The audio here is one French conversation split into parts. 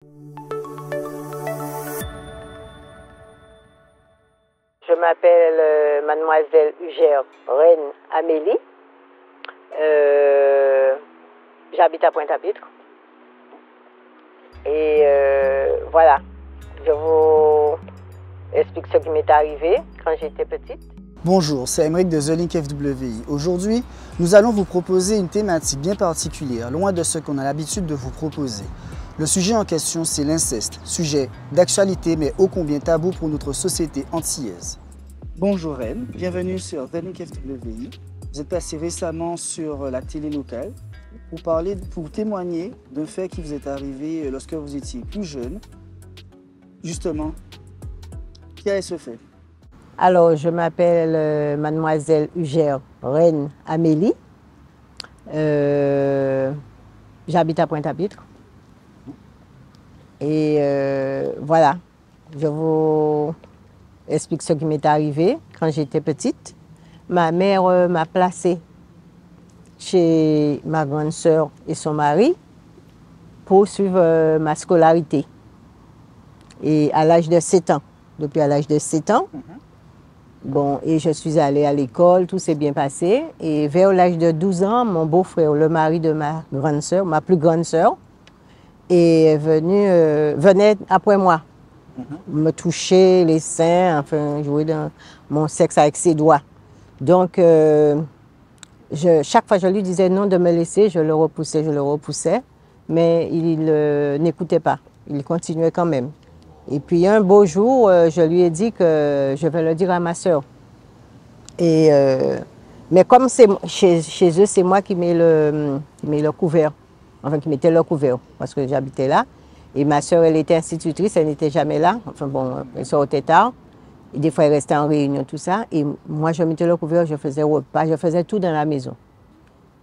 Je m'appelle Mademoiselle Ugère Reine Amélie. J'habite à Pointe-à-Pitre. Et voilà, je vous explique ce qui m'est arrivé quand j'étais petite. Bonjour, c'est Emeric de The Link FWI. Aujourd'hui, nous allons vous proposer une thématique bien particulière, loin de ce qu'on a l'habitude de vous proposer. Le sujet en question, c'est l'inceste, sujet d'actualité mais ô combien tabou pour notre société antillaise. Bonjour Reine, bienvenue sur The Link FWI. Vous êtes passé récemment sur la télé locale pour témoigner d'un fait qui vous est arrivé lorsque vous étiez plus jeune. Justement, quel est ce fait? Alors, je m'appelle Mademoiselle Ugère Reine Amélie. J'habite à Pointe-à-Pitre. Et voilà, je vous explique ce qui m'est arrivé quand j'étais petite. Ma mère m'a placée chez ma grande sœur et son mari pour suivre ma scolarité. Et à l'âge de 7 ans, depuis à l'âge de 7 ans, bon, et je suis allée à l'école, tout s'est bien passé. Et vers l'âge de 12 ans, mon beau-frère, le mari de ma grande sœur, ma plus grande sœur, venait après moi, me toucher les seins, enfin jouer dans mon sexe avec ses doigts. Donc, chaque fois je lui disais non de me laisser, je le repoussais, mais il n'écoutait pas, il continuait quand même. Et puis un beau jour, je lui ai dit que je vais le dire à ma sœur. Mais comme chez eux, c'est moi qui mets le couvert, enfin qui mettais le couvert, parce que j'habitais là. Et ma sœur, elle était institutrice, elle n'était jamais là. Enfin bon, elle sortait tard. Et des fois, elle restait en réunion, tout ça. Et moi, je mettais le couvert, je faisais repas, je faisais tout dans la maison.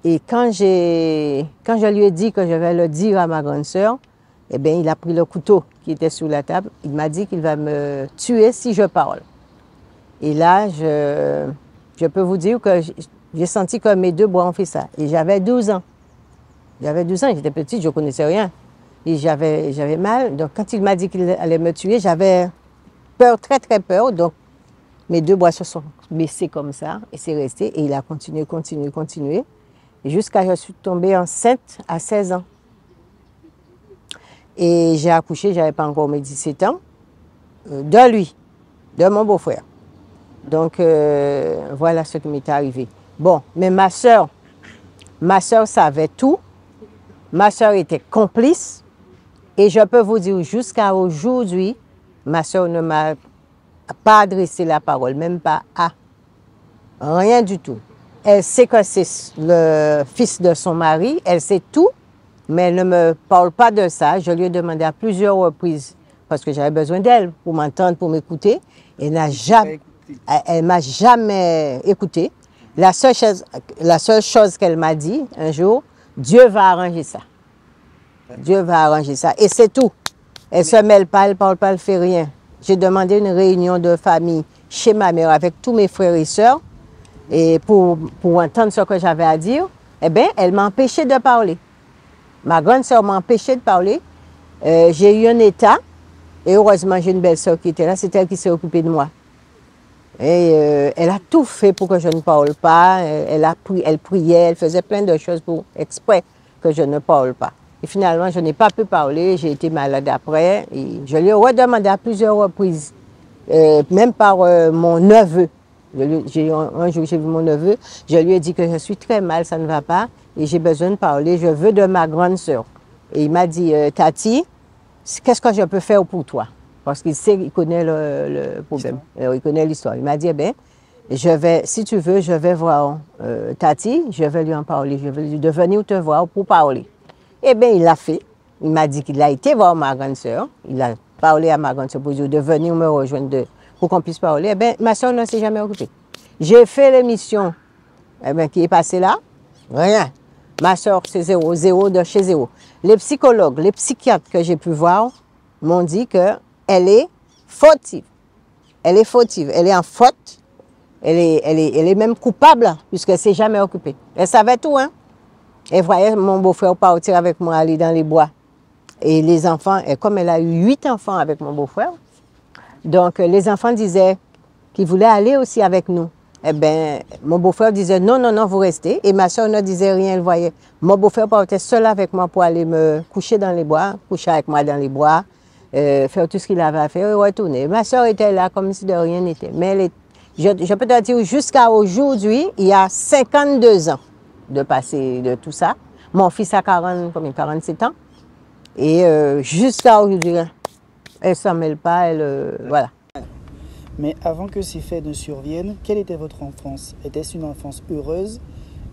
Et quand je lui ai dit que je vais le dire à ma grande sœur, eh bien, il a pris le couteau qui était sur la table. Il m'a dit qu'il va me tuer si je parle. Et là, je peux vous dire que j'ai senti que mes deux bras ont fait ça. Et j'avais 12 ans. J'avais 12 ans, j'étais petite, je ne connaissais rien. Et j'avais mal. Donc, quand il m'a dit qu'il allait me tuer, j'avais peur, très, très peur. Donc, mes deux bras se sont baissés comme ça. Et c'est resté. Et il a continué. Et jusqu'à ce que je suis tombée enceinte à 16 ans. Et j'ai accouché, je n'avais pas encore mes 17 ans, de lui, de mon beau-frère. Donc, voilà ce qui m'est arrivé. Bon, mais ma sœur savait tout. Ma sœur était complice. Et je peux vous dire, jusqu'à aujourd'hui, ma sœur ne m'a pas adressé la parole, même pas à. Rien du tout. Elle sait que c'est le fils de son mari, elle sait tout. Mais elle ne me parle pas de ça. Je lui ai demandé à plusieurs reprises, parce que j'avais besoin d'elle pour m'entendre, pour m'écouter. Elle ne m'a jamais écouté. La seule chose qu'elle m'a dit un jour, Dieu va arranger ça. Dieu va arranger ça. Et c'est tout. Elle ne se mêle pas, elle ne parle pas, elle ne fait rien. J'ai demandé une réunion de famille chez ma mère avec tous mes frères et sœurs. Et pour entendre ce que j'avais à dire, eh bien, elle m'a empêché de parler. Ma grande sœur m'a empêché de parler. J'ai eu un état. Et heureusement, j'ai une belle sœur qui était là. C'est elle qui s'est occupée de moi. Et elle a tout fait pour que je ne parle pas. Elle priait, elle faisait plein de choses exprès que je ne parle pas. Et finalement, je n'ai pas pu parler. J'ai été malade après. Et je lui ai redemandé à plusieurs reprises, même par mon neveu. Un jour, j'ai vu mon neveu. Je lui ai dit que je suis très mal, ça ne va pas. Et j'ai besoin de parler, je veux de ma grande sœur. Et il m'a dit, Tati, qu'est-ce que je peux faire pour toi? Parce qu'il sait, il connaît le problème, il connaît l'histoire. Il m'a dit, eh bien, si tu veux, je vais voir Tati, je vais lui en parler, je vais lui dire de venir te voir pour parler. Eh bien, il l'a fait. Il m'a dit qu'il a été voir ma grande sœur. Il a parlé à ma grande sœur pour dire de venir me rejoindre pour qu'on puisse parler. Eh bien, ma sœur ne s'est jamais occupée. J'ai fait l'émission qui est passée là, rien. Ma soeur, c'est zéro de chez zéro. Les psychologues, les psychiatres que j'ai pu voir m'ont dit qu'elle est fautive. Elle est fautive, elle est en faute. Elle est même coupable puisqu'elle ne s'est jamais occupée. Elle savait tout, hein. Elle voyait mon beau-frère partir avec moi aller dans les bois. Et les enfants, et comme elle a eu 8 enfants avec mon beau-frère, donc les enfants disaient qu'ils voulaient aller aussi avec nous. Eh bien, mon beau-frère disait non, non, non, vous restez. Et ma soeur ne disait rien, elle voyait. Mon beau-frère partait seul avec moi pour aller me coucher dans les bois, coucher avec moi dans les bois, faire tout ce qu'il avait à faire et retourner. Ma soeur était là comme si de rien n'était. Mais je peux te dire, jusqu'à aujourd'hui, il y a 52 ans de passé de tout ça. Mon fils a 47 ans. Et jusqu'à aujourd'hui, elle ne s'en mêle pas, voilà. Mais avant que ces faits ne surviennent, quelle était votre enfance? Était-ce une enfance heureuse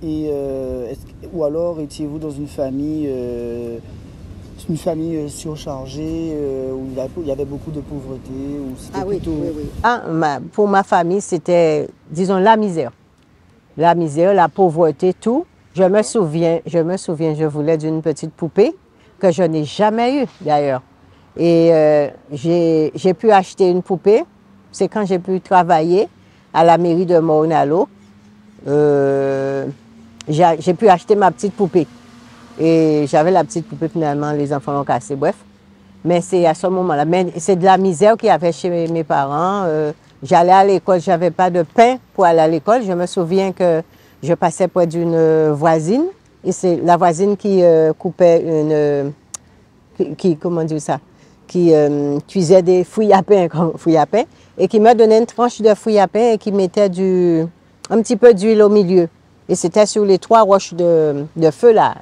ou alors étiez-vous dans une famille surchargée où il y avait beaucoup de pauvreté ou c'était plutôt... Oui. Pour ma famille, c'était, disons, la misère. La misère, la pauvreté, tout. Je me souviens, je voulais d'une petite poupée que je n'ai jamais eue d'ailleurs. Et j'ai pu acheter une poupée. C'est quand j'ai pu travailler à la mairie de Maunalo. J'ai pu acheter ma petite poupée. Et j'avais la petite poupée, finalement, les enfants l'ont cassée, bref. Mais c'est à ce moment-là. Mais c'est de la misère qu'il y avait chez mes parents. J'allais à l'école, je n'avais pas de pain pour aller à l'école. Je me souviens que je passais près d'une voisine. Et c'est la voisine qui coupait comment dire ça? Qui cuisait des fouilles à pain, et qui me donnait une tranche de fouilles à pain et qui mettait un petit peu d'huile au milieu. Et c'était sur les 3 roches de feu là,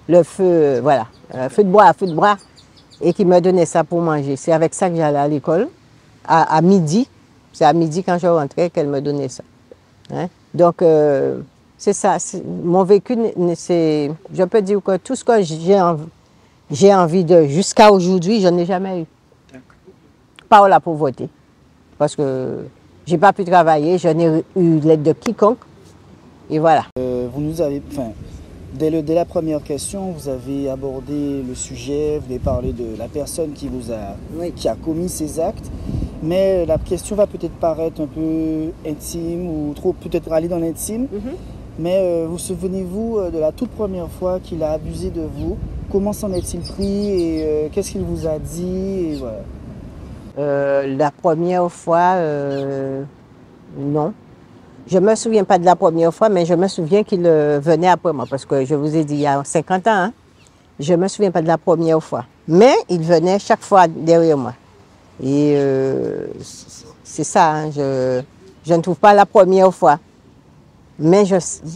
le feu, voilà, feu de bois, et qui me donnait ça pour manger. C'est avec ça que j'allais à l'école, à midi. C'est à midi quand je rentrais qu'elle me donnait ça. Hein? Donc, c'est ça. Mon vécu, je peux dire que tout ce que j'ai envie de, jusqu'à aujourd'hui, je n'ai jamais eu. Par la pauvreté. Parce que je n'ai pas pu travailler, je n'ai eu l'aide de quiconque. Et voilà. Vous nous avez, dès la première question, vous avez abordé le sujet, vous avez parlé de la personne qui a commis ces actes. Mais la question va peut-être paraître un peu intime ou trop peut-être aller dans l'intime. Mais vous souvenez-vous de la toute première fois qu'il a abusé de vous? Comment s'en est-il pris et qu'est-ce qu'il vous a dit et voilà. La première fois, non. Je ne me souviens pas de la première fois, mais je me souviens qu'il venait après moi, parce que je vous ai dit, il y a 50 ans, hein, je ne me souviens pas de la première fois. Mais il venait chaque fois derrière moi. Et c'est ça, hein, je ne trouve pas la première fois. Mais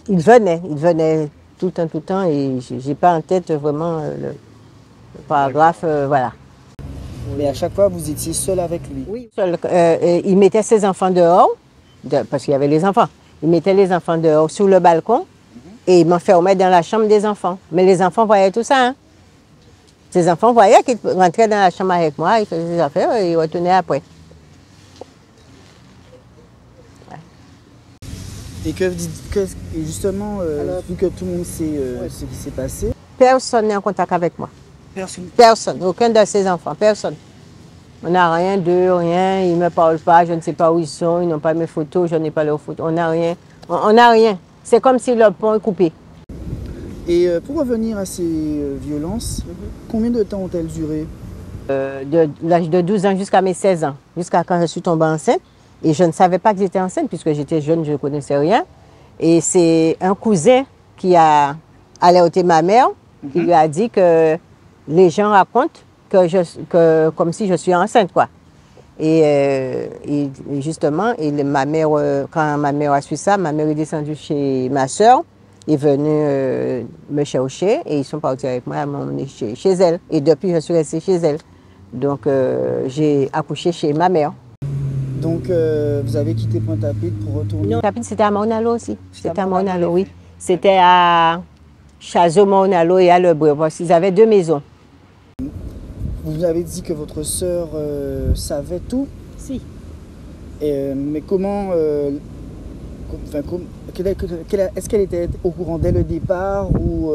il venait tout le temps, et je n'ai pas en tête vraiment le paragraphe, voilà. Mais à chaque fois, vous étiez seul avec lui? Oui, seul. Il mettait ses enfants dehors, parce qu'il y avait les enfants. Il mettait les enfants dehors sur le balcon et il m'enfermait dans la chambre des enfants. Mais les enfants voyaient tout ça. Hein. Ces enfants voyaient qu'il rentrait dans la chambre avec moi, il faisait ses affaires et il retournait après. Ouais. Et justement, vu que tout le monde sait ce qui s'est passé? Personne n'est en contact avec moi. Personne? Personne, aucun de ses enfants, personne. On n'a rien d'eux, rien, ils ne me parlent pas, je ne sais pas où ils sont, ils n'ont pas mes photos, je n'ai pas leurs photos, on n'a rien. On n'a rien. C'est comme si le pont est coupé. Et pour revenir à ces violences, combien de temps ont-elles duré? De l'âge de 12 ans jusqu'à mes 16 ans, jusqu'à quand je suis tombée enceinte. Et je ne savais pas que j'étais enceinte puisque j'étais jeune, je ne connaissais rien. Et c'est un cousin qui a alerté ma mère, qui lui a dit que les gens racontent comme si je suis enceinte, quoi. Et justement, ma mère, quand ma mère a su ça, ma mère est descendue chez ma soeur, est venue me chercher et ils sont partis avec moi à m'emmener chez elle. Et depuis, je suis restée chez elle. Donc, j'ai accouché chez ma mère. Donc, vous avez quitté Pointe-à-Pitre pour retourner? Non, Pointe-à-Pitre, c'était à Maunalo aussi. C'était à Maunalo, oui. C'était à Chazeau, Maunalo et à Lebrun, parce qu'ils avaient 2 maisons. Vous avez dit que votre sœur savait tout? Si. Mais comment... est-ce qu'elle était au courant dès le départ ou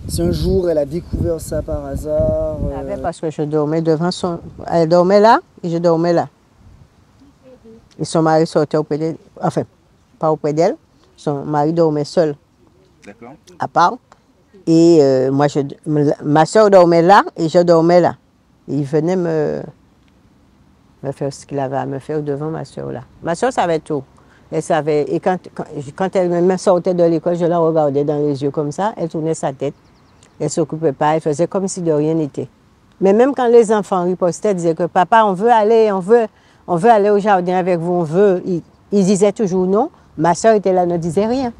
si un jour elle a découvert ça par hasard? Parce que je dormais devant son... Elle dormait là et je dormais là. Et son mari sortait auprès d'elle. Enfin, pas auprès d'elle. Son mari dormait seul. D'accord. À part. Et ma soeur dormait là et je dormais là. Et il venait me faire ce qu'il avait à me faire devant ma soeur là. Ma soeur savait tout. Elle savait. Et quand elle me sortait de l'école, je la regardais dans les yeux comme ça. Elle tournait sa tête. Elle ne s'occupait pas. Elle faisait comme si de rien n'était. Mais même quand les enfants ripostaient, disaient que papa, on veut aller au jardin avec vous, on veut. Ils disaient toujours non. Ma soeur était là, ne disait rien.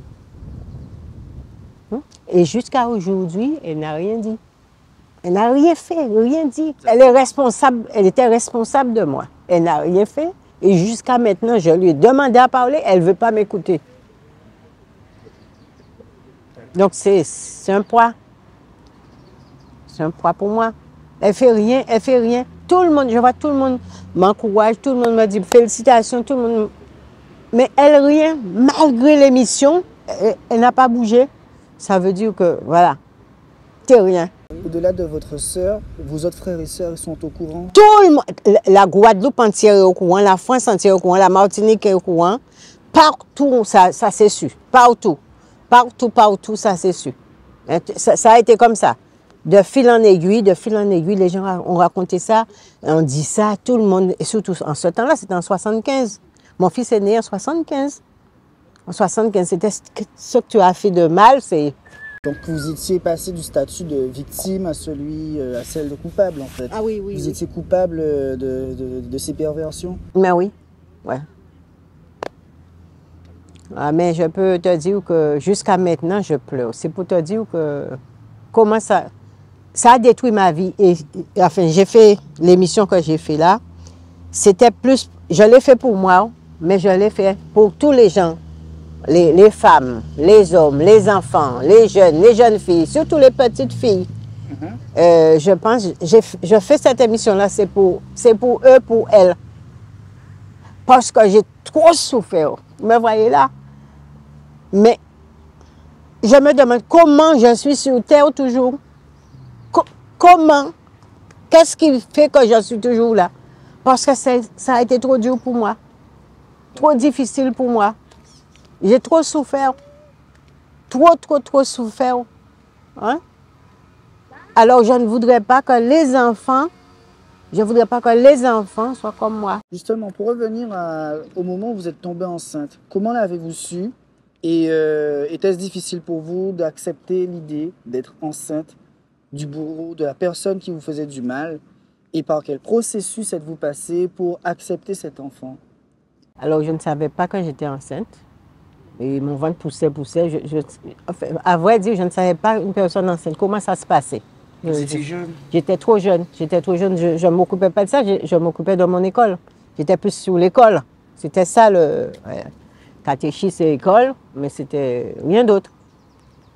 Et jusqu'à aujourd'hui, elle n'a rien dit. Elle n'a rien fait, rien dit. Elle est responsable, elle était responsable de moi. Elle n'a rien fait. Et jusqu'à maintenant, je lui ai demandé à parler, elle ne veut pas m'écouter. Donc c'est un poids. C'est un poids pour moi. Elle fait rien, elle fait rien. Tout le monde, je vois tout le monde m'encourage, tout le monde me dit félicitations, tout le monde. Mais elle rien, malgré l'émission, elle n'a pas bougé. Ça veut dire que, voilà, t'es rien. Au-delà de votre sœur, vos autres frères et sœurs sont au courant? Tout le monde, la Guadeloupe entière est au courant, la France entière est au courant, la Martinique est au courant. Partout, ça s'est su. Partout. Partout, ça s'est su. Ça a été comme ça. De fil en aiguille, les gens ont raconté ça, on dit ça, tout le monde, et surtout en ce temps-là, c'était en 75. Mon fils est né en 75. En 75, c'était ce que tu as fait de mal, c'est... Donc vous étiez passé du statut de victime à celle de coupable en fait. Ah oui, oui. Vous étiez coupable de ces perversions? Mais oui, ouais. Ah, mais je peux te dire que jusqu'à maintenant, je pleure. C'est pour te dire que comment ça a détruit ma vie. Et enfin, j'ai fait l'émission que j'ai fait là. C'était plus, je l'ai fait pour moi, mais je l'ai fait pour tous les gens. Les femmes, les hommes, les enfants, les jeunes filles, surtout les petites filles. Je pense, je fais cette émission-là, c'est pour eux, pour elles. Parce que j'ai trop souffert. Vous me voyez là? Mais je me demande comment je suis sur Terre toujours. Comment? Qu'est-ce qui fait que je suis toujours là? Parce que ça a été trop dur pour moi. Trop difficile pour moi. J'ai trop souffert. Trop souffert. Hein? Alors, je ne voudrais pas que les enfants, soient comme moi. Justement, pour revenir au moment où vous êtes tombée enceinte, comment l'avez-vous su? Et était-ce difficile pour vous d'accepter l'idée d'être enceinte du bourreau, de la personne qui vous faisait du mal? Et par quel processus êtes-vous passé pour accepter cet enfant? Alors, je ne savais pas que j'étais enceinte. Et mon ventre poussait. Enfin, à vrai dire, je ne savais pas une personne enceinte. Comment ça se passait? Vous étiez jeune? J'étais trop jeune. Je ne m'occupais pas de ça. Je m'occupais de mon école. J'étais plus sur l'école. C'était ça le catéchisme et école, mais c'était rien d'autre.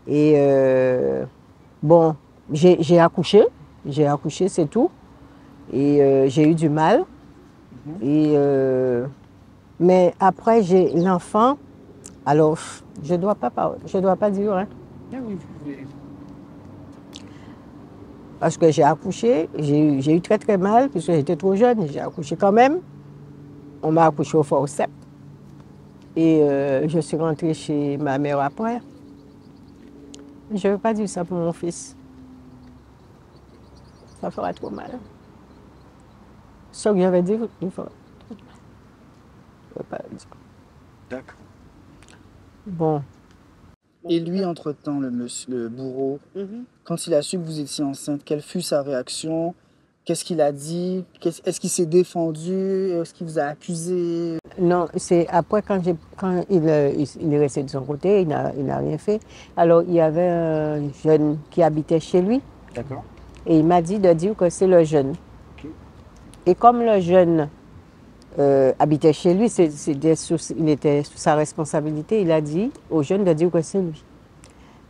Et bon, j'ai accouché. J'ai accouché, c'est tout. Et j'ai eu du mal. Et, mais après, j'ai l'enfant. Alors, je ne dois pas dire, hein. Oui, vous pouvez. Parce que j'ai accouché, j'ai eu très très mal, puisque j'étais trop jeune, j'ai accouché quand même. On m'a accouché au forceps. Et je suis rentrée chez ma mère après. Je ne veux pas dire ça pour mon fils. Ça fera trop mal. Ce que je vais dire, il fera trop mal. Je ne veux pas le dire. D'accord. Bon. Et lui, entre-temps, le bourreau, quand il a su que vous étiez enceinte, quelle fut sa réaction? Qu'est-ce qu'il a dit? Est-ce qu'il s'est défendu? Est-ce qu'il vous a accusé? Non, c'est après quand il est resté de son côté, il n'a rien fait. Alors, il y avait un jeune qui habitait chez lui. D'accord. Et il m'a dit de dire que c'est le jeune. Okay. Et comme le jeune habitait chez lui, il était sous sa responsabilité, il a dit au jeune de dire que c'est lui.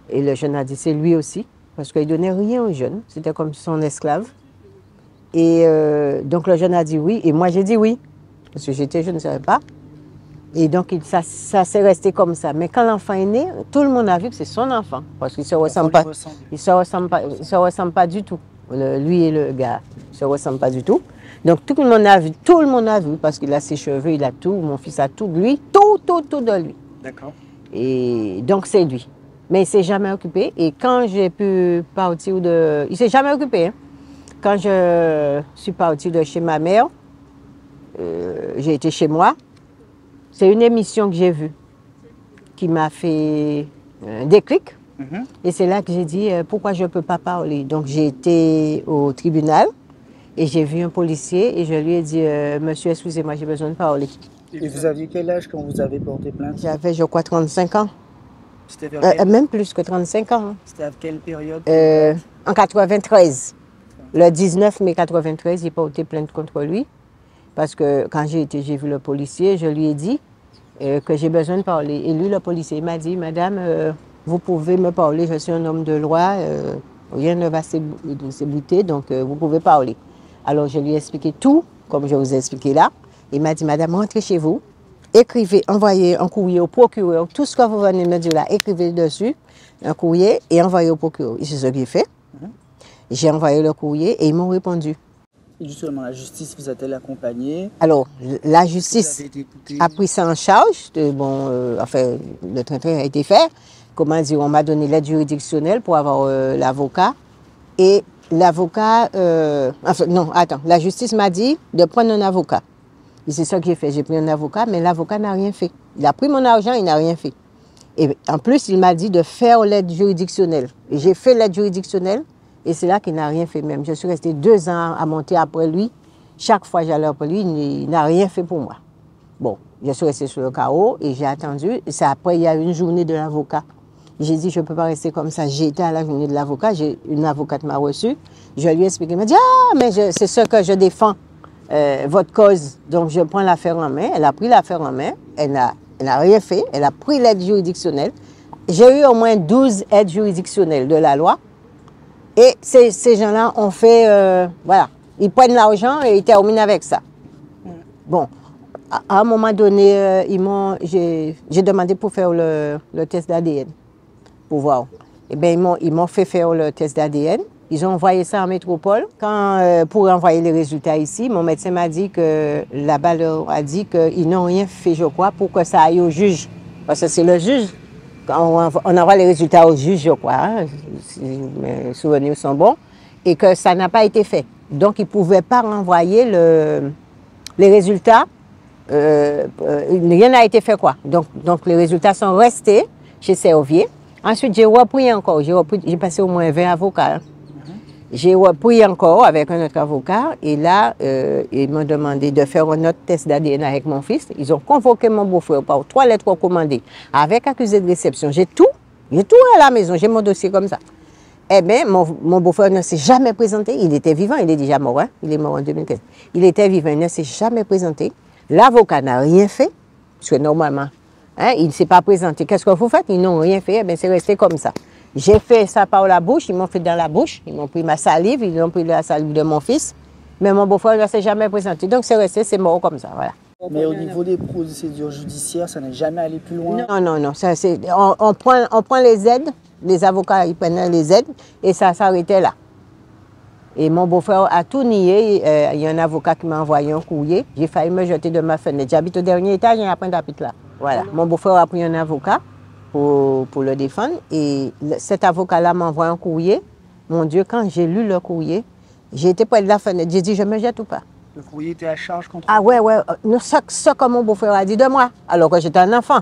Et le jeune a dit c'est lui aussi, parce qu'il ne donnait rien au jeune, c'était comme son esclave. Et donc le jeune a dit oui, et moi j'ai dit oui, parce que j'étais jeune, je ne savais pas. Et donc ça s'est resté comme ça. Mais quand l'enfant est né, tout le monde a vu que c'est son enfant, parce qu'il ne se ressemble pas. Il se ressemble pas du tout. Lui et le gars ne se ressemblent pas du tout. Donc tout le monde a vu, parce qu'il a ses cheveux, il a tout, mon fils a tout, lui, tout de lui. D'accord. Et donc c'est lui. Mais il ne s'est jamais occupé. Et quand j'ai pu partir de... Il ne s'est jamais occupé. Hein. Quand je suis partie de chez ma mère, j'ai été chez moi. C'est une émission que j'ai vue qui m'a fait un déclic. Et c'est là que j'ai dit, pourquoi je ne peux pas parler? Donc j'ai été au tribunal et j'ai vu un policier et je lui ai dit, monsieur, excusez-moi, j'ai besoin de parler. Et vous aviez quel âge quand vous avez porté plainte? J'avais, je crois, 35 ans. C'était vers quelle... Même plus que 35 ans. Hein. C'était à quelle période? En 93. Le 19 mai 93, j'ai porté plainte contre lui. Parce que quand j'ai vu le policier, je lui ai dit que j'ai besoin de parler. Et lui, le policier, m'a dit, madame, vous pouvez me parler, je suis un homme de loi, rien ne va s'ébouter, donc vous pouvez parler. Alors je lui ai expliqué tout, comme je vous ai expliqué là. Il m'a dit, madame, rentrez chez vous, écrivez, envoyez un courrier au procureur, tout ce que vous venez me dire là, écrivez dessus, un courrier et envoyez au procureur. Et c'est ce que j'ai fait. J'ai envoyé le courrier et ils m'ont répondu. Et justement, la justice vous a-t-elle accompagné? Alors, la justice a pris ça en charge. Enfin, le train-train a été fait. Comment dire, on m'a donné l'aide juridictionnelle pour avoir l'avocat. Et l'avocat... la justice m'a dit de prendre un avocat. Et c'est ça que j'ai fait. J'ai pris un avocat, mais l'avocat n'a rien fait. Il a pris mon argent, il n'a rien fait. Et en plus, il m'a dit de faire l'aide juridictionnelle. Et j'ai fait l'aide juridictionnelle. Et c'est là qu'il n'a rien fait même. Je suis restée 2 ans à monter après lui. Chaque fois que j'allais après lui, il n'a rien fait pour moi. Bon, je suis restée sur le carreau et j'ai attendu. Et c'est après, il y a eu une journée de l'avocat. J'ai dit, je ne peux pas rester comme ça. J'ai été à la journée de l'avocat. Une avocate m'a reçue. Je lui ai expliqué. Elle m'a dit, ah, mais c'est ce que je défends, votre cause. Donc, je prends l'affaire en main. Elle a pris l'affaire en main. Elle n'a rien fait. Elle a pris l'aide juridictionnelle. J'ai eu au moins 12 aides juridictionnelles de la loi. Et ces gens-là ont fait, voilà, ils prennent l'argent et ils terminent avec ça. Bon, à un moment donné, j'ai demandé pour faire le test d'ADN, pour voir. Eh bien, ils m'ont fait faire le test d'ADN. Ils ont envoyé ça en métropole. Pour envoyer les résultats ici, mon médecin m'a dit que là-bas, a dit qu'ils n'ont rien fait, je crois, pour que ça aille au juge. Parce que c'est le juge. On envoie les résultats au juge, je crois, hein, si mes souvenirs sont bons, et que ça n'a pas été fait. Donc, ils ne pouvaient pas renvoyer les résultats. Rien n'a été fait, quoi. Donc, les résultats sont restés chez Servier. Ensuite, j'ai repris encore. J'ai passé au moins 20 avocats. Hein. J'ai repris encore avec un autre avocat. Et là, ils m'ont demandé de faire un autre test d'ADN avec mon fils. Ils ont convoqué mon beau-frère par 3 lettres recommandées avec accusé de réception. J'ai tout à la maison. J'ai mon dossier comme ça. Eh bien, mon beau-frère ne s'est jamais présenté. Il était vivant. Il est déjà mort. Hein? Il est mort en 2015. Il était vivant. Il ne s'est jamais présenté. L'avocat n'a rien fait. Parce que normalement, hein, il ne s'est pas présenté. Qu'est-ce que vous faites? Ils n'ont rien fait. Eh bien, c'est resté comme ça. J'ai fait ça par la bouche, ils m'ont fait dans la bouche, ils m'ont pris ma salive, ils ont pris la salive de mon fils, mais mon beau-frère ne s'est jamais présenté. Donc c'est resté, c'est mort comme ça, voilà. Mais au niveau des procédures judiciaires, ça n'est jamais allé plus loin? Non, on prend les aides, les avocats ils prennent les aides et ça s'arrêtait là. Et mon beau-frère a tout nié, il y a un avocat qui m'a envoyé un courrier, j'ai failli me jeter de ma fenêtre. J'habite au dernier étage et après j'habite là. Voilà, mon beau-frère a pris un avocat. Pour le défendre. Et cet avocat-là m'a envoyé un courrier. Mon Dieu, quand j'ai lu le courrier, j'ai été près de la fenêtre. J'ai dit, je me jette ou pas? Le courrier était à charge contre vous? Ouais. Ce que mon beau-frère a dit de moi, alors que j'étais un enfant.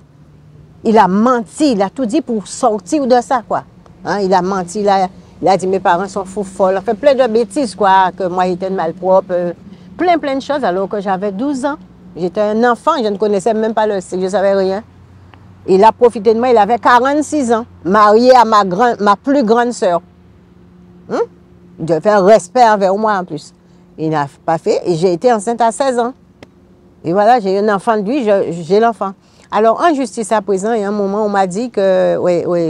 Il a menti, il a tout dit pour sortir de ça, quoi. Hein, il a menti, il a dit, mes parents sont fous folles. Il a fait plein de bêtises, quoi, que moi, j'étais malpropre. Plein de choses, alors que j'avais 12 ans. J'étais un enfant, je ne connaissais même pas le style, je ne savais rien. Il a profité de moi, il avait 46 ans, marié à ma plus grande sœur. Il devait faire respect envers moi en plus. Il n'a pas fait et j'ai été enceinte à 16 ans. Et voilà, j'ai eu un enfant de lui, j'ai l'enfant. Alors en justice à présent, il y a un moment, on m'a dit que,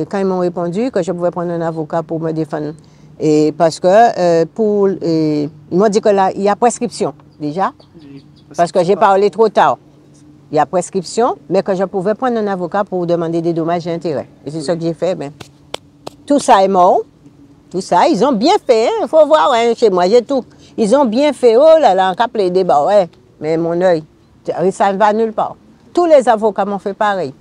quand ils m'ont répondu, que je pouvais prendre un avocat pour me défendre. Et parce que, ils m'ont dit que là, il y a prescription déjà, parce que j'ai parlé trop tard. Il y a prescription, mais que je pouvais prendre un avocat pour demander des dommages et intérêts. Et c'est ce que j'ai fait. Ben. Tout ça est mort. Tout ça, ils ont bien fait. Il faut voir, hein, chez moi, j'ai tout. Ils ont bien fait. Oh là là, on cap les débats, ouais. Mais mon œil, ça ne va nulle part. Tous les avocats m'ont fait pareil.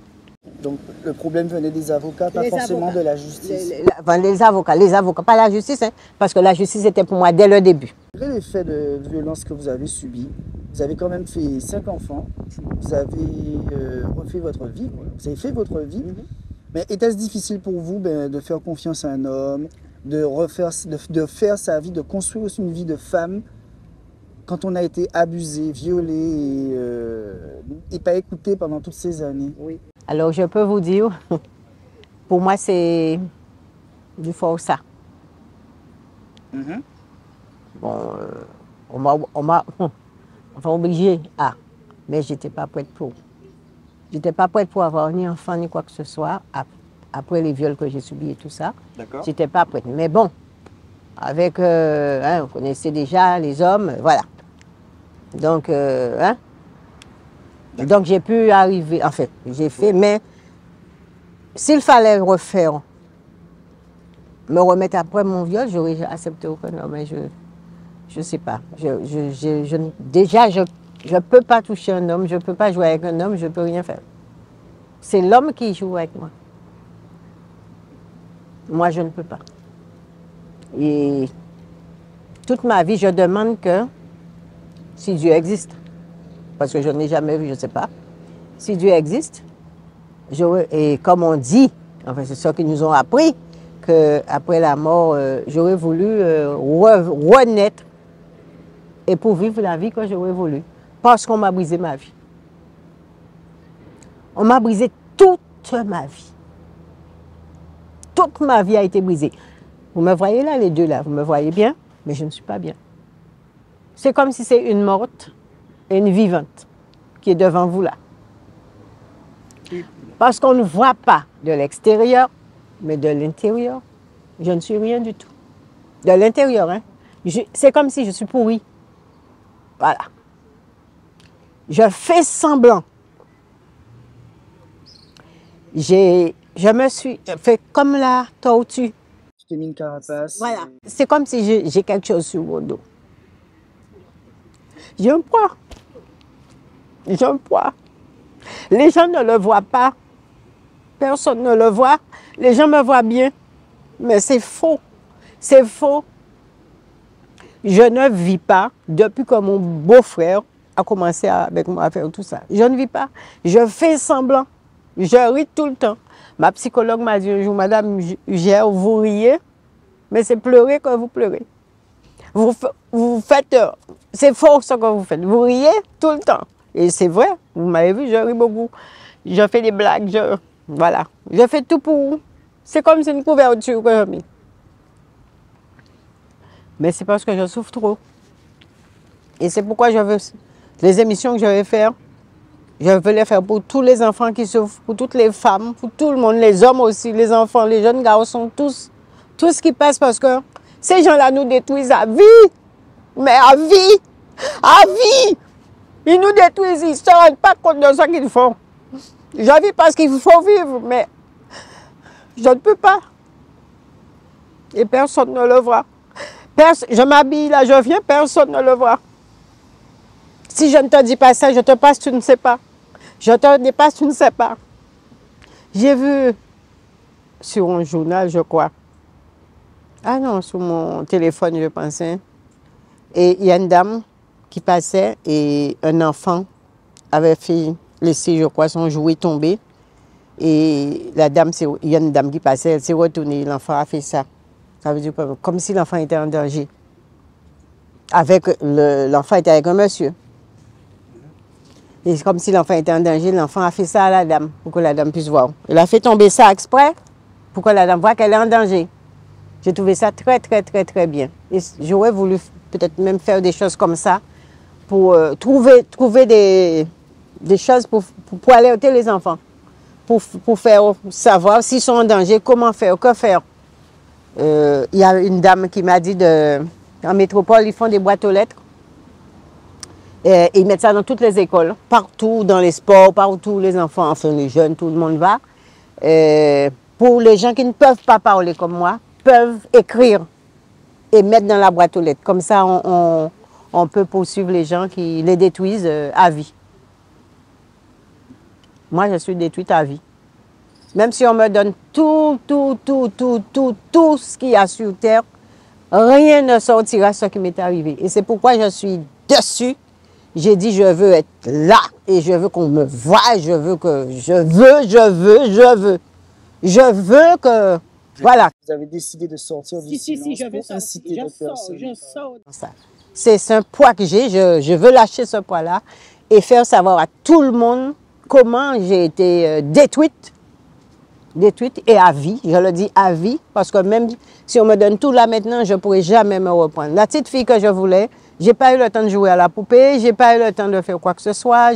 Donc le problème venait des avocats, pas forcément de la justice. Les avocats, pas la justice, hein, parce que la justice était pour moi dès le début. Malgré les faits de violence que vous avez subis, vous avez quand même fait 5 enfants, vous avez refait votre vie, vous avez fait votre vie. Mais était-ce difficile pour vous de faire confiance à un homme, de faire sa vie, de construire aussi une vie de femme quand on a été abusé, violé et pas écouté pendant toutes ces années? Oui. Alors je peux vous dire, pour moi c'est du forçat. Bon, on m'a obligé à, mais j'étais pas prête pour. J'étais pas prête pour avoir ni enfant ni quoi que ce soit après les viols que j'ai subis et tout ça. J'étais pas prête. Mais bon, avec, on connaissait déjà les hommes, voilà. Donc, donc j'ai pu arriver, en fait, j'ai fait, mais s'il fallait refaire, me remettre après mon viol, j'aurais accepté aucun homme, mais je sais pas. Déjà, je ne peux pas toucher un homme, je ne peux pas jouer avec un homme, je ne peux rien faire. C'est l'homme qui joue avec moi. Moi, je ne peux pas. Et toute ma vie, je demande que, si Dieu existe, parce que je ne l'ai jamais vu, je ne sais pas, si Dieu existe, et comme on dit, enfin c'est ça qu'ils nous ont appris, qu'après la mort, j'aurais voulu renaître et pour vivre la vie que j'aurais voulu, parce qu'on m'a brisé ma vie. On m'a brisé toute ma vie. Toute ma vie a été brisée. Vous me voyez là, les deux là, vous me voyez bien, mais je ne suis pas bien. C'est comme si c'est une morte et une vivante qui est devant vous là. Parce qu'on ne voit pas de l'extérieur, mais de l'intérieur, je ne suis rien du tout. De l'intérieur, hein. C'est comme si je suis pourrie. Voilà. Je fais semblant. Je me suis fait comme la tortue. Tu t'es mis une carapace. Voilà. C'est comme si j'ai quelque chose sur mon dos. J'ai un poids. J'ai un poids. Les gens ne le voient pas. Personne ne le voit. Les gens me voient bien. Mais c'est faux. C'est faux. Je ne vis pas depuis que mon beau-frère a commencé avec moi à faire tout ça. Je ne vis pas. Je fais semblant. Je ris tout le temps. Ma psychologue m'a dit un jour, Madame Gère, vous riez, mais c'est pleurer que vous pleurez. Vous faites, c'est faux ce que vous faites. Vous riez tout le temps. Et c'est vrai, vous m'avez vu, je ris beaucoup. Je fais des blagues, voilà. Je fais tout pour vous. C'est comme si une couverture que j'ai mis. Mais c'est parce que je souffre trop. Et c'est pourquoi je veux, les émissions que je vais faire, je veux les faire pour tous les enfants qui souffrent, pour toutes les femmes, pour tout le monde, les hommes aussi, les enfants, les jeunes garçons, tous. Tout ce qui passe parce que ces gens-là nous détruisent à vie. Mais à vie. À vie. Ils nous détruisent, ils ne se rendent pas compte de ce qu'ils font. Je vis parce qu'il faut vivre, mais je ne peux pas. Et personne ne le voit. Je m'habille là, je viens, personne ne le voit. Si je ne te dis pas ça, je te passe, tu ne sais pas. Je te dépasse, tu ne sais pas. J'ai vu sur un journal, je crois. Ah non, sur mon téléphone, je pensais. Et il y a une dame qui passait et un enfant avait laissé, je crois, son jouet tomber. Et la dame, il y a une dame qui passait, elle s'est retournée, l'enfant a fait ça. Ça veut dire comme si l'enfant était en danger. L'enfant était avec un monsieur. Et c'est comme si l'enfant était en danger, l'enfant a fait ça à la dame, pour que la dame puisse voir. Il a fait tomber ça exprès, pour que la dame voit qu'elle est en danger. J'ai trouvé ça très, très, très, très bien. Et j'aurais voulu peut-être même faire des choses comme ça, pour trouver des choses pour alerter les enfants, pour faire savoir s'ils sont en danger, comment faire, que faire. Il y a une dame qui m'a dit, en métropole, ils font des boîtes aux lettres. Et ils mettent ça dans toutes les écoles, partout, dans les sports, partout, les enfants, enfin les jeunes, tout le monde va. Pour les gens qui ne peuvent pas parler comme moi, peuvent écrire et mettre dans la boîte aux lettres. Comme ça, on peut poursuivre les gens qui les détruisent à vie. Moi, je suis détruite à vie. Même si on me donne tout ce qu'il y a sur terre, rien ne sortira ce qui m'est arrivé. Et c'est pourquoi je suis dessus. J'ai dit, je veux être là et je veux qu'on me voie. Je veux que, voilà. Vous avez décidé de sortir du silence pour inciter d'autres personnes. Je sors. C'est un poids que j'ai. Je veux lâcher ce poids-là et faire savoir à tout le monde comment j'ai été détruite et à vie. Je le dis à vie parce que même si on me donne tout là maintenant, je ne pourrai jamais me reprendre. La petite fille que je voulais, je n'ai pas eu le temps de jouer à la poupée, je n'ai pas eu le temps de faire quoi que ce soit.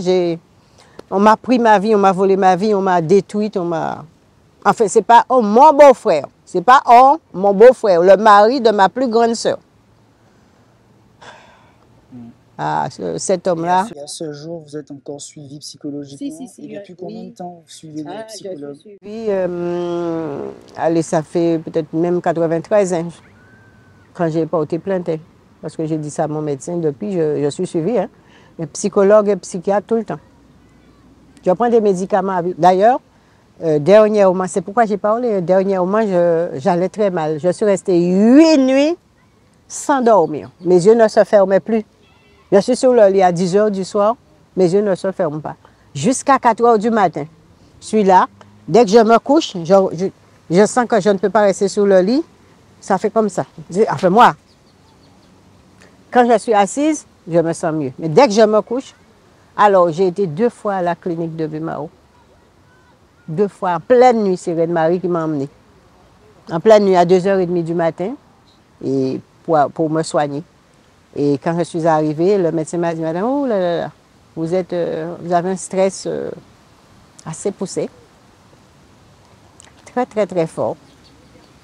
On m'a pris ma vie, on m'a volé ma vie, on m'a détruite, Enfin, ce n'est pas mon beau-frère, c'est pas mon beau-frère, le mari de ma plus grande sœur. Ah, cet homme-là. Et à ce jour, vous êtes encore suivi psychologiquement. Et depuis combien de temps vous suivez le psychologue? Je suis suivie, allez, ça fait peut-être même 93 ans quand j'ai porté plainte. Parce que j'ai dit ça à mon médecin depuis, je suis suivie. Hein. Psychologue et psychiatre tout le temps. Je prends des médicaments. D'ailleurs, dernièrement, c'est pourquoi j'ai parlé, dernièrement, j'allais très mal. Je suis restée 8 nuits sans dormir. Mes yeux ne se fermaient plus. Je suis sur le lit à 10 h du soir, mes yeux ne se ferment pas. Jusqu'à 4 h du matin, je suis là. Dès que je me couche, je sens que je ne peux pas rester sur le lit. Ça fait comme ça. Enfin, moi, quand je suis assise, je me sens mieux. Mais dès que je me couche, alors j'ai été 2 fois à la clinique de Bumao. 2 fois, en pleine nuit, c'est Reine-Marie qui m'a emmenée. En pleine nuit, à 2 h 30 du matin, et pour me soigner. Et quand je suis arrivée, le médecin m'a dit, madame, oh là là, vous avez un stress assez poussé, très, très, très fort.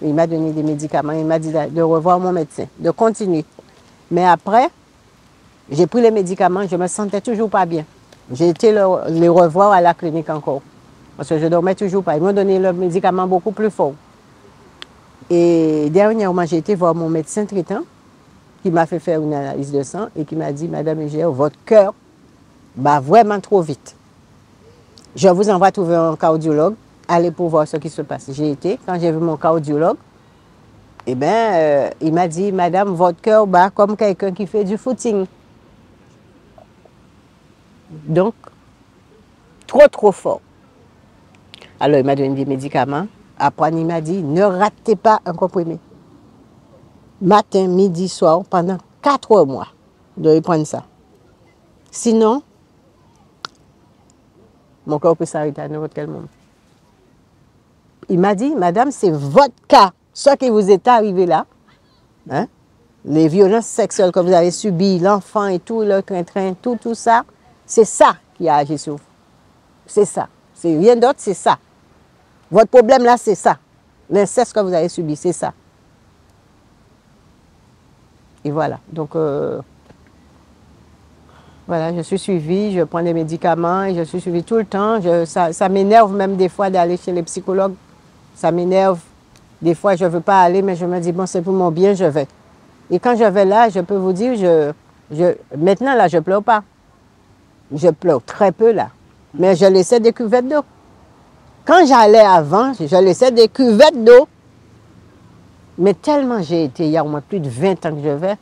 Et il m'a donné des médicaments, il m'a dit de revoir mon médecin, de continuer. Mais après, j'ai pris les médicaments, je ne me sentais toujours pas bien. J'ai été les revoir à la clinique encore, parce que je ne dormais toujours pas. Ils m'ont donné le médicament beaucoup plus fort. Et dernièrement, j'ai été voir mon médecin traitant, qui m'a fait faire une analyse de sang et qui m'a dit, madame Egea, votre cœur bat vraiment trop vite. Je vous envoie trouver un cardiologue, allez pour voir ce qui se passe. J'ai été, quand j'ai vu mon cardiologue, eh bien, il m'a dit, madame, votre cœur bat comme quelqu'un qui fait du footing. Donc, trop fort. Alors, il m'a donné des médicaments. Après, il m'a dit, ne ratez pas un comprimé. Matin, midi, soir, pendant 4 mois, de prendre ça. Sinon, mon corps peut s'arrêter à n'importe quel moment. Il m'a dit, madame, c'est votre cas, ce qui vous est arrivé là, hein, les violences sexuelles que vous avez subies, l'enfant et tout, le train-train, tout ça, c'est ça qui a agi sur vous. C'est ça. C'est rien d'autre, c'est ça. Votre problème là, c'est ça. L'inceste que vous avez subi, c'est ça. Et voilà, donc voilà, je suis suivie, je prends des médicaments et je suis suivie tout le temps. Ça m'énerve même des fois d'aller chez les psychologues. Ça m'énerve. Des fois, je ne veux pas aller, mais je me dis, bon, c'est pour mon bien, je vais. Et quand je vais là, je peux vous dire, maintenant, là, je ne pleure pas. Je pleure très peu, là. Mais je laissais des cuvettes d'eau. Quand j'allais avant, je laissais des cuvettes d'eau. Mais tellement j'ai été, il y a au moins plus de 20 ans que je vais,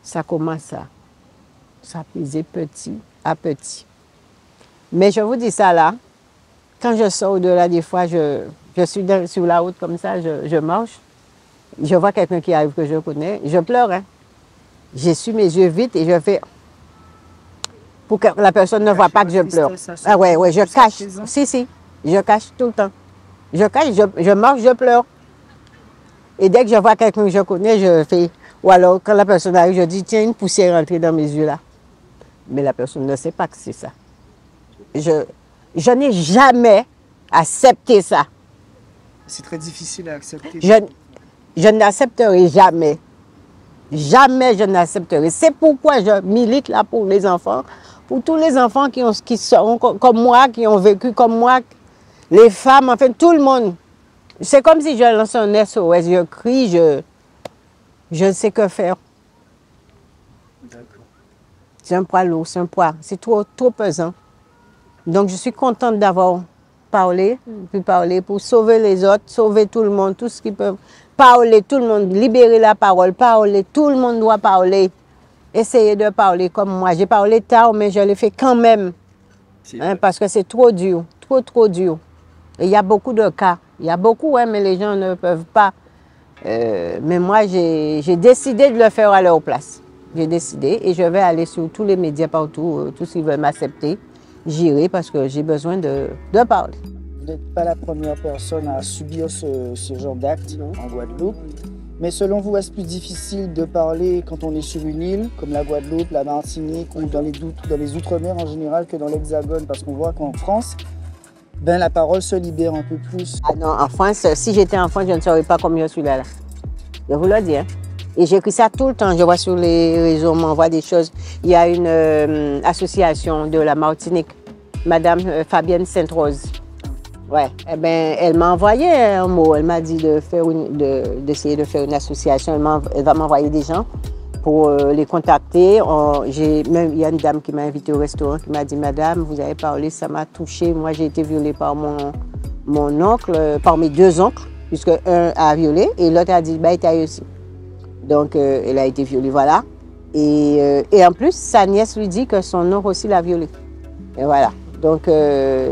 ça commence à peser petit à petit. Mais je vous dis ça là, quand je sors au-delà des fois, je suis sur la route comme ça, je marche, je vois quelqu'un qui arrive que je connais, je pleure. Hein. J'essuie mes yeux vite et je fais, pour que la personne ne voit pas que je pleure. Ah ouais, je cache. Si, je cache tout le temps. Je cache, je marche, je pleure. Et dès que je vois quelqu'un que je connais, je fais... Ou alors, quand la personne arrive, je dis, tiens, une poussière rentrée dans mes yeux là. Mais la personne ne sait pas que c'est ça. Je n'ai jamais accepté ça. C'est très difficile à accepter. Je n'accepterai jamais. Jamais je n'accepterai. C'est pourquoi je milite là pour les enfants, pour tous les enfants qui seront comme moi, qui ont vécu comme moi, les femmes, enfin tout le monde. C'est comme si je lançais un SOS, je crie, je ne sais que faire. D'accord. C'est un poids lourd, c'est trop pesant. Donc je suis contente d'avoir parler, pour sauver les autres, sauver tout le monde, tout ce qu'ils peuvent. Parler, tout le monde, libérer la parole, parler, tout le monde doit parler. Essayez de parler comme moi. J'ai parlé tard, mais je l'ai fait quand même. Hein, parce que c'est trop dur, trop dur. Et il y a beaucoup de cas. Il y a beaucoup, hein, mais les gens ne peuvent pas. Mais moi, j'ai décidé de le faire à leur place. J'ai décidé et je vais aller sur tous les médias partout, tous qui veulent m'accepter. J'irai parce que j'ai besoin de parler. Vous n'êtes pas la première personne à subir ce genre d'acte en Guadeloupe. Mais selon vous, est-ce plus difficile de parler quand on est sur une île, comme la Guadeloupe, la Martinique ou dans les Outre-mer en général que dans l'Hexagone? Parce qu'on voit qu'en France, ben, la parole se libère un peu plus. Ah non, en France, si j'étais en France, je ne saurais pas comme je suis là. Je vous le dis. Hein. Et j'écris ça tout le temps. Je vois sur les réseaux, on m'envoie des choses. Il y a une association de la Martinique, Madame Fabienne Sainte-Rose. Ouais, eh ben, elle m'a envoyé un mot. Elle m'a dit d'essayer de faire une association. Elle va m'envoyer des gens pour les contacter. Il y a une dame qui m'a invité au restaurant qui m'a dit « Madame, vous avez parlé, ça m'a touchée. Moi, j'ai été violée par mon oncle, par mes deux oncles, puisque un a violé et l'autre a dit bah, « il t'a aussi ». Donc, elle a été violée, voilà. Et en plus, sa nièce lui dit que son oncle aussi l'a violée. Et voilà. Donc,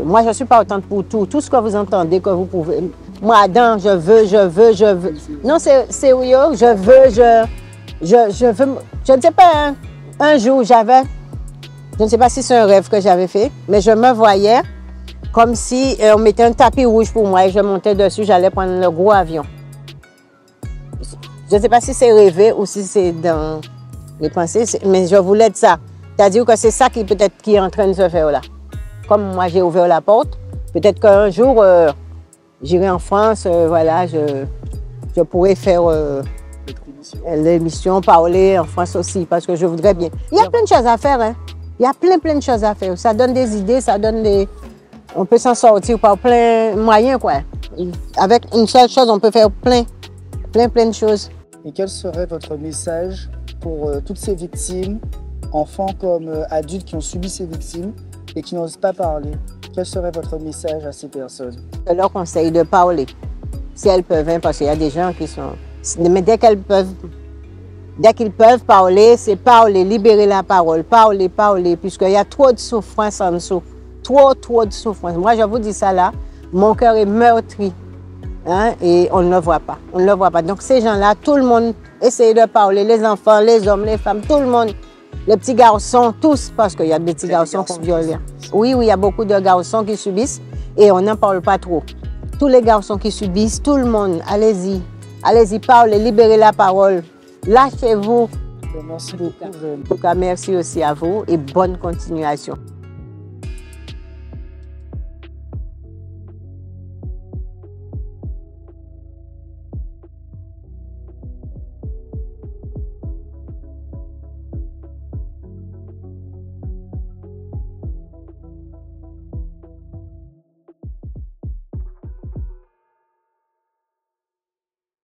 moi, je suis pas autant pour tout. Tout ce que vous entendez, que vous pouvez. Moi, Adam, je veux. Non, c'est sérieux, je veux. Je ne sais pas, hein. Un jour, je ne sais pas si c'est un rêve que j'avais fait, mais je me voyais comme si on mettait un tapis rouge pour moi et je montais dessus, j'allais prendre le gros avion. Je ne sais pas si c'est rêvé ou si c'est dans les pensées, mais je voulais de ça. C'est-à-dire que c'est ça qui peut-être qui est en train de se faire là. Comme moi, j'ai ouvert la porte, peut-être qu'un jour, j'irai en France, voilà, je pourrais faire l'émission, parler en France aussi, parce que je voudrais bien. Il y a plein de choses à faire, hein. Il y a plein de choses à faire. Ça donne des idées, ça donne des... On peut s'en sortir par plein de moyens, quoi. Avec une seule chose, on peut faire plein de choses. Et quel serait votre message pour toutes ces victimes, enfants comme adultes qui ont subi ces victimes et qui n'osent pas parler? Quel serait votre message à ces personnes? Je leur conseille de parler, si elles peuvent, hein, parce qu'il y a des gens qui sont... Mais dès qu'ils peuvent parler, c'est parler, libérer la parole, parler, puisqu'il y a trop de souffrance en dessous. Trop de souffrance. Moi, je vous dis ça là, mon cœur est meurtri. Hein, et on ne le voit pas. On ne le voit pas. Donc ces gens-là, tout le monde essaye de parler, les enfants, les hommes, les femmes, tout le monde. Les petits garçons, tous, parce qu'il y a des petits garçons qui sont violés. Oui, il y a beaucoup de garçons qui subissent et on n'en parle pas trop. Tous les garçons qui subissent, tout le monde, allez-y. Allez-y, parlez, libérez la parole. Lâchez-vous. Merci beaucoup. En tout cas, merci aussi à vous et bonne continuation.